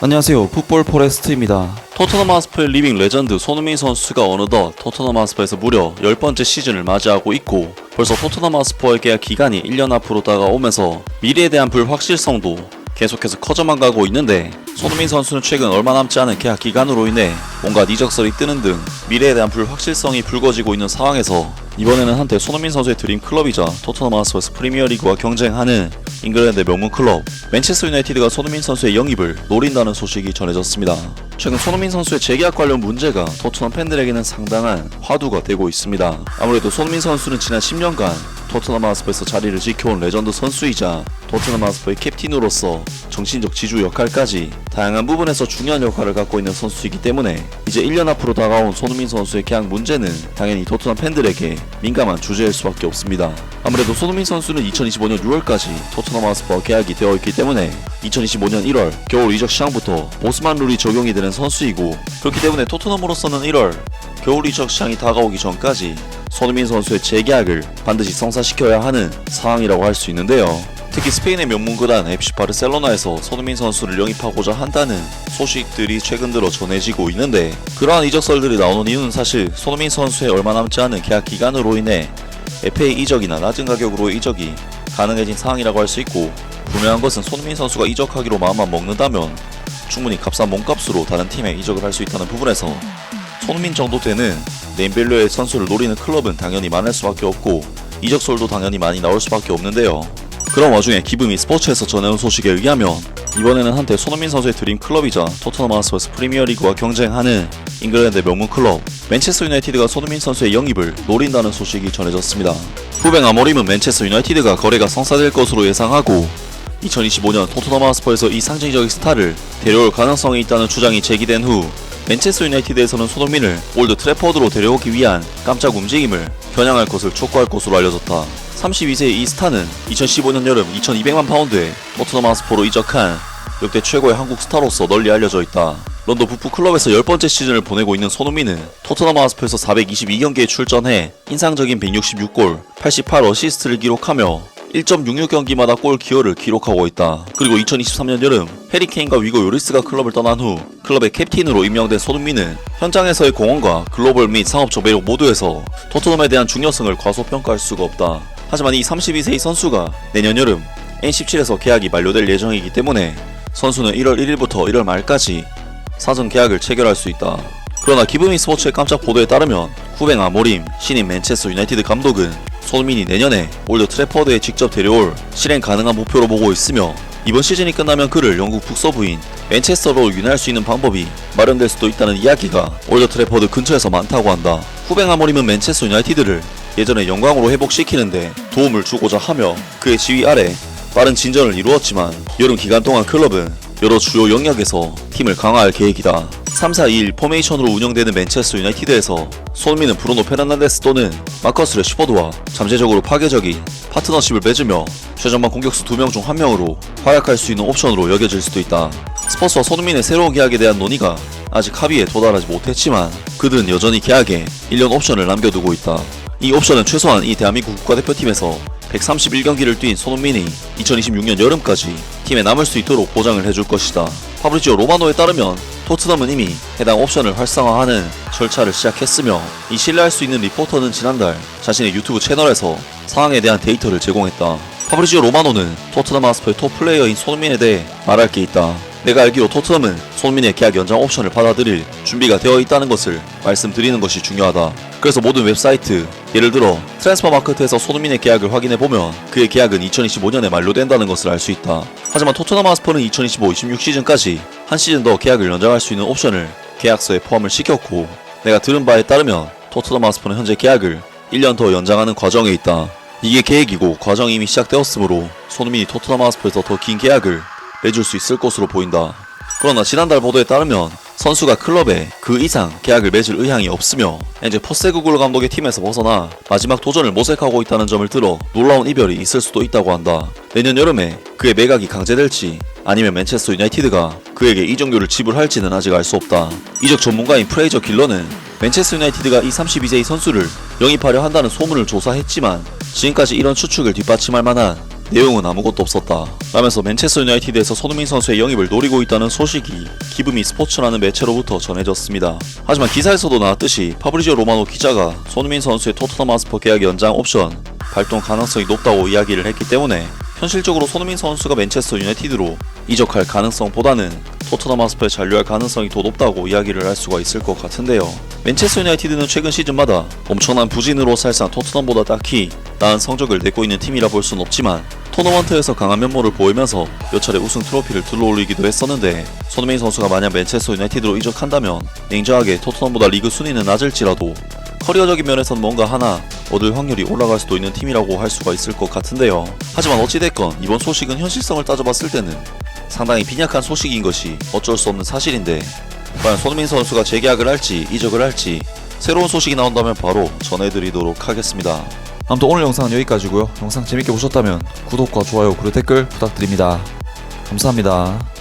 안녕하세요, 풋볼 포레스트입니다. 토트넘 하스퍼의 리빙 레전드 손흥민 선수가 어느덧 토트넘 하스퍼에서 무려 10번째 시즌을 맞이하고 있고, 벌써 토트넘 하스퍼의 계약 기간이 1년 앞으로 다가오면서 미래에 대한 불확실성도 계속해서 커져만 가고 있는데, 손흥민 선수는 최근 얼마 남지 않은 계약 기간으로 인해 온갖 이적설이 뜨는 등 미래에 대한 불확실성이 불거지고 있는 상황에서, 이번에는 한때 손흥민 선수의 드림 클럽이자 토트넘 하스퍼에서 프리미어리그와 경쟁하는 잉글랜드의 명문 클럽 맨체스터 유나이티드가 손흥민 선수의 영입을 노린다는 소식이 전해졌습니다. 최근 손흥민 선수의 재계약 관련 문제가 토트넘 팬들에게는 상당한 화두가 되고 있습니다. 아무래도 손흥민 선수는 지난 10년간 토트넘 하스퍼에서 자리를 지켜온 레전드 선수이자 토트넘 하스퍼의 캡틴으로서 정신적 지주 역할까지 다양한 부분에서 중요한 역할을 갖고 있는 선수이기 때문에, 이제 1년 앞으로 다가온 손흥민 선수의 계약 문제는 당연히 토트넘 팬들에게 민감한 주제일 수밖에 없습니다. 아무래도 손흥민 선수는 2025년 6월까지 토트넘 하스퍼와 계약이 되어 있기 때문에 2025년 1월 겨울 이적 시장부터 오스만 룰이 적용이 되는 선수이고, 그렇기 때문에 토트넘으로서는 1월 겨울 이적 시장이 다가오기 전까지 손흥민 선수의 재계약을 반드시 성사시켜야 하는 상황이라고 할 수 있는데요. 특히 스페인의 명문 구단 FC 바르셀로나에서 손흥민 선수를 영입하고자 한다는 소식들이 최근 들어 전해지고 있는데, 그러한 이적설들이 나오는 이유는 사실 손흥민 선수의 얼마 남지 않은 계약 기간으로 인해 FA 이적이나 낮은 가격으로 이적이 가능해진 상황이라고 할 수 있고, 분명한 것은 손흥민 선수가 이적하기로 마음만 먹는다면 충분히 값싼 몸값으로 다른 팀에 이적을 할 수 있다는 부분에서 손흥민 정도 되는 네임밸류의 선수를 노리는 클럽은 당연히 많을 수밖에 없고, 이적설도 당연히 많이 나올 수밖에 없는데요. 그런 와중에 기브미 스포츠에서 전해온 소식에 의하면, 이번에는 한때 손흥민 선수의 드림 클럽이자 토트넘 하스퍼에서 프리미어리그와 경쟁하는 잉글랜드의 명문 클럽 맨체스터 유나이티드가 손흥민 선수의 영입을 노린다는 소식이 전해졌습니다. 후뱅 아모림은 맨체스터 유나이티드가 거래가 성사될 것으로 예상하고, 2025년 토트넘 하스퍼에서 이 상징적인 스타를 데려올 가능성이 있다는 주장이 제기된 후, 맨체스터 유나이티드에서는 손흥민을 올드 트래퍼드로 데려오기 위한 깜짝 움직임을 겨냥할 것을 촉구할 것으로 알려졌다. 32세의 이 스타는 2015년 여름 2200만 파운드에 토트넘 하스퍼로 이적한 역대 최고의 한국 스타로서 널리 알려져 있다. 런던 북부 클럽에서 10번째 시즌을 보내고 있는 손흥민은 토트넘 하스퍼에서 422경기에 출전해 인상적인 166골, 88어시스트를 기록하며 1.66경기마다 골 기여를 기록하고 있다. 그리고 2023년 여름 해리케인과 위고 요리스가 클럽을 떠난 후 클럽의 캡틴으로 임명된 손흥민은 현장에서의 공헌과 글로벌 및 상업적 매력 모두에서 토트넘에 대한 중요성을 과소평가할 수가 없다. 하지만 이 32세의 선수가 내년 여름 N17에서 계약이 만료될 예정이기 때문에 선수는 1월 1일부터 1월 말까지 사전 계약을 체결할 수 있다. 그러나 기브미 스포츠의 깜짝 보도에 따르면 후뱅 아모림 신인 맨체스터 유나이티드 감독은 손흥민이 내년에 올드 트래퍼드에 직접 데려올 실행 가능한 목표로 보고 있으며, 이번 시즌이 끝나면 그를 영국 북서부인 맨체스터로 유인할 수 있는 방법이 마련될 수도 있다는 이야기가 올드 트래퍼드 근처에서 많다고 한다. 후뱅 아모림은 맨체스터 유나이티드를 예전의 영광으로 회복시키는데 도움을 주고자 하며 그의 지휘 아래 빠른 진전을 이루었지만, 여름 기간 동안 클럽은 여러 주요 영역에서 팀을 강화할 계획이다. 3-4-2-1 포메이션으로 운영되는 맨체스터 유나이티드에서 손흥민은 브루노 페르난데스 또는 마커스 래시포드와 잠재적으로 파괴적인 파트너십을 맺으며 최전방 공격수 2명 중 1명으로 활약할 수 있는 옵션으로 여겨질 수도 있다. 스퍼스와 손흥민의 새로운 계약에 대한 논의가 아직 합의에 도달하지 못했지만, 그들은 여전히 계약에 1년 옵션을 남겨두고 있다. 이 옵션은 최소한 이 대한민국 국가대표팀에서 131경기를 뛴 손흥민이 2026년 여름까지 팀에 남을 수 있도록 보장을 해줄 것이다. 파브리지오 로마노에 따르면 토트넘은 이미 해당 옵션을 활성화하는 절차를 시작했으며, 이 신뢰할 수 있는 리포터는 지난달 자신의 유튜브 채널에서 상황에 대한 데이터를 제공했다. 파브리지오 로마노는 토트넘 하스퍼의 톱 플레이어인 손흥민에 대해 말할 게 있다. 내가 알기로 토트넘은 손흥민의 계약 연장 옵션을 받아들일 준비가 되어 있다는 것을 말씀드리는 것이 중요하다. 그래서 모든 웹사이트, 예를 들어 트랜스퍼마크트에서 손흥민의 계약을 확인해보면 그의 계약은 2025년에 만료된다는 것을 알 수 있다. 하지만 토트넘 하스퍼는 2025-26 시즌까지 한 시즌 더 계약을 연장할 수 있는 옵션을 계약서에 포함을 시켰고, 내가 들은 바에 따르면 토트넘 하스퍼는 현재 계약을 1년 더 연장하는 과정에 있다. 이게 계획이고 과정이 이미 시작되었으므로 손흥민이 토트넘 하스퍼에서 더 긴 계약을 내줄 수 있을 것으로 보인다. 그러나 지난달 보도에 따르면 선수가 클럽에 그 이상 계약을 맺을 의향이 없으며, 현재 포스테코글루 감독의 팀에서 벗어나 마지막 도전을 모색하고 있다는 점을 들어 놀라운 이별이 있을 수도 있다고 한다. 내년 여름에 그의 매각이 강제될지 아니면 맨체스터 유나이티드가 그에게 이적료를 지불할지는 아직 알 수 없다. 이적 전문가인 프레이저 길러는 맨체스터 유나이티드가 이 32세의 선수를 영입하려 한다는 소문을 조사했지만, 지금까지 이런 추측을 뒷받침할 만한 내용은 아무것도 없었다 라면서 맨체스터 유나이티드에서 손흥민 선수의 영입을 노리고 있다는 소식이 기브미 스포츠라는 매체로부터 전해졌습니다. 하지만 기사에서도 나왔듯이 파브리지오 로마노 기자가 손흥민 선수의 토트넘 하스퍼 계약 연장 옵션 발동 가능성이 높다고 이야기를 했기 때문에 현실적으로 손흥민 선수가 맨체스터 유나이티드로 이적할 가능성보다는 토트넘 하스퍼에 잔류할 가능성이 더 높다고 이야기를 할 수가 있을 것 같은데요. 맨체스터 유나이티드는 최근 시즌마다 엄청난 부진으로 사실상 토트넘보다 딱히 나은 성적을 내고 있는 팀이라 볼 수는 없지만 토너먼트에서 강한 면모를 보이면서 몇 차례 우승 트로피를 들어올리기도 했었는데 손흥민 선수가 만약 맨체스터 유나이티드로 이적한다면 냉정하게 토트넘보다 리그 순위는 낮을지라도 커리어적인 면에선 뭔가 하나 얻을 확률이 올라갈 수도 있는 팀이라고 할 수가 있을 것 같은데요. 하지만 어찌됐건 이번 소식은 현실성을 따져봤을 때는 상당히 빈약한 소식인 것이 어쩔 수 없는 사실인데 과연 손흥민 선수가 재계약을 할지 이적을 할지 새로운 소식이 나온다면 바로 전해드리도록 하겠습니다. 아무튼 오늘 영상은 여기까지고요. 영상 재밌게 보셨다면 구독과 좋아요 그리고 댓글 부탁드립니다. 감사합니다.